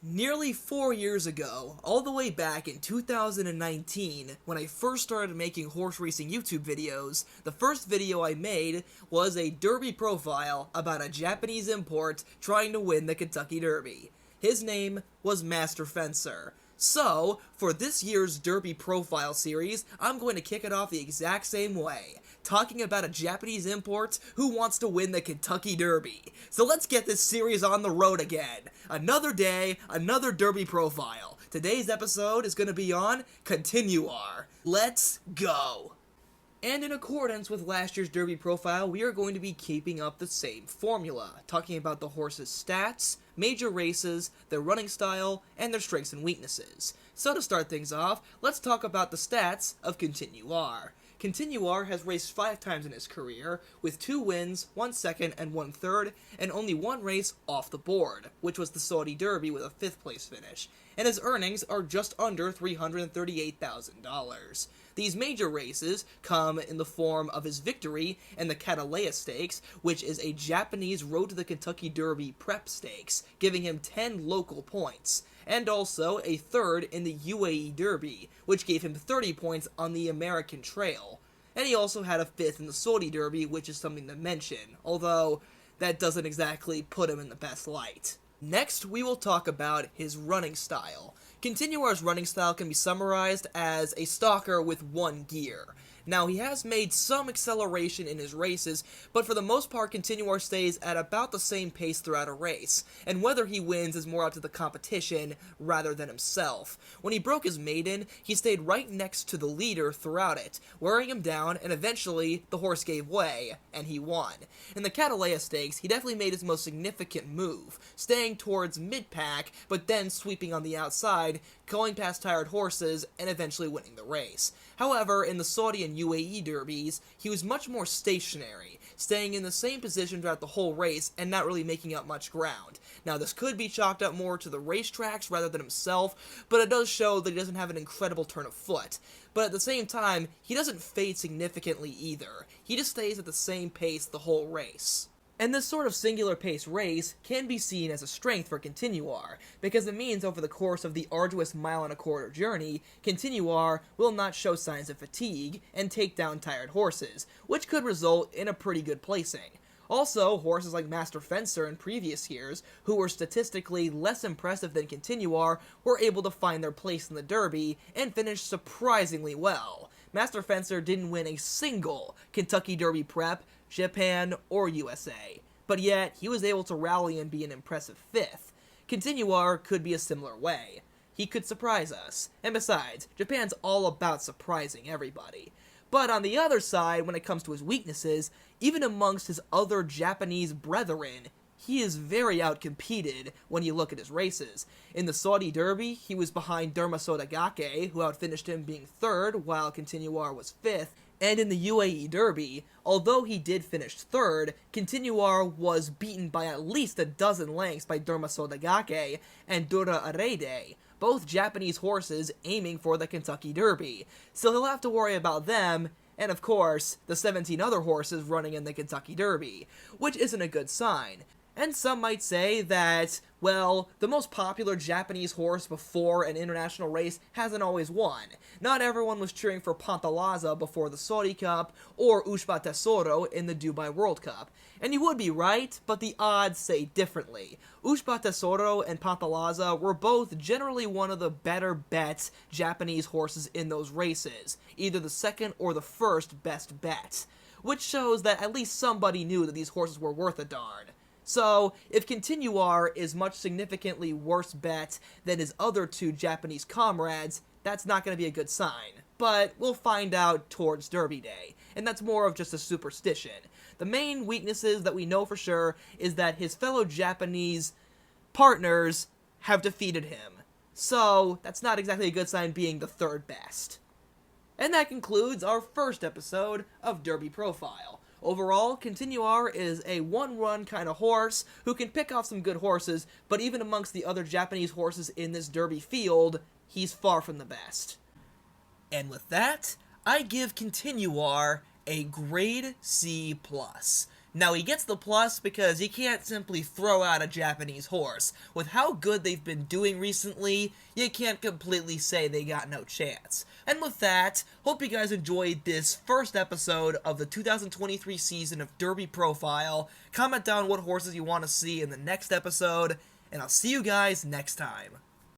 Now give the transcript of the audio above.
Nearly 4 years ago, all the way back in 2019, when I first started making horse racing YouTube videos, the first video I made was a Derby profile about a Japanese import trying to win the Kentucky Derby. His name was Master Fencer. So, for this year's Derby profile series, I'm going to kick it off the exact same way, talking about a Japanese import who wants to win the Kentucky Derby. So let's get this series on the road again. Another day, another Derby profile. Today's episode is going to be on Continuar. Let's go! And in accordance with last year's Derby profile, we are going to be keeping up the same formula, talking about the horse's stats, major races, their running style, and their strengths and weaknesses. So to start things off, let's talk about the stats of Continuar. Continuar has raced 5 times in his career, with 2 wins, 1 second, and 1 third, and only 1 race off the board, which was the Saudi Derby with a 5th place finish, and his earnings are just under $338,000. These major races come in the form of his victory in the Catalea Stakes, which is a Japanese Road to the Kentucky Derby prep stakes, giving him 10 local points, and also a 3rd in the UAE Derby, which gave him 30 points on the American Trail. And he also had a 5th in the Saudi Derby, which is something to mention, although that doesn't exactly put him in the best light. Next, we will talk about his running style. Continuar's running style can be summarized as a stalker with 1 gear. Now, he has made some acceleration in his races, but for the most part, Continuar stays at about the same pace throughout a race, and whether he wins is more up to the competition rather than himself. When he broke his maiden, he stayed right next to the leader throughout it, wearing him down, and eventually the horse gave way, and he won. In the Catalea Stakes, he definitely made his most significant move, staying towards mid-pack, but then sweeping on the outside, going past tired horses, and eventually winning the race. However, in the Saudi and UAE derbies, he was much more stationary, staying in the same position throughout the whole race and not really making up much ground. Now, this could be chalked up more to the racetracks rather than himself, but it does show that he doesn't have an incredible turn of foot. But at the same time, he doesn't fade significantly either. He just stays at the same pace the whole race. And this sort of singular pace race can be seen as a strength for Continuar, because it means over the course of the arduous 1.25 mile journey, Continuar will not show signs of fatigue and take down tired horses, which could result in a pretty good placing. Also, horses like Master Fencer in previous years, who were statistically less impressive than Continuar, were able to find their place in the Derby and finish surprisingly well. Master Fencer didn't win a single Kentucky Derby prep, Japan, or USA, but yet he was able to rally and be an impressive 5th. Continuar could be a similar way. He could surprise us, and besides, Japan's all about surprising everybody. But on the other side, when it comes to his weaknesses, even amongst his other Japanese brethren, he is very outcompeted when you look at his races. In the Saudi Derby, he was behind Sodagake, who outfinished him being 3rd, while Continuar was 5th. And in the UAE Derby, although he did finish 3rd, Continuar was beaten by at least a dozen lengths by Sodagake and Dura Arede, both Japanese horses aiming for the Kentucky Derby. So he'll have to worry about them, and of course, the 17 other horses running in the Kentucky Derby, which isn't a good sign. And some might say that, well, the most popular Japanese horse before an international race hasn't always won. Not everyone was cheering for Pantalaza before the Saudi Cup, or Ushba Tesoro in the Dubai World Cup. And you would be right, but the odds say differently. Ushba Tesoro and Pantalaza were both generally one of the better bet Japanese horses in those races, either the 2nd or the 1st best bet, which shows that at least somebody knew that these horses were worth a darn. So, if Continuar is much significantly worse bet than his other 2 Japanese comrades, that's not going to be a good sign. But we'll find out towards Derby Day, and that's more of just a superstition. The main weaknesses that we know for sure is that his fellow Japanese partners have defeated him. So, that's not exactly a good sign being the 3rd best. And that concludes our first episode of Derby Profile. Overall, Continuar is a one-run kind of horse who can pick off some good horses, but even amongst the other Japanese horses in this Derby field, he's far from the best. And with that, I give Continuar a grade C+. Now he gets the plus because you can't simply throw out a Japanese horse. With how good they've been doing recently, you can't completely say they got no chance. And with that, hope you guys enjoyed this first episode of the 2023 season of Derby Profile. Comment down what horses you want to see in the next episode, and I'll see you guys next time.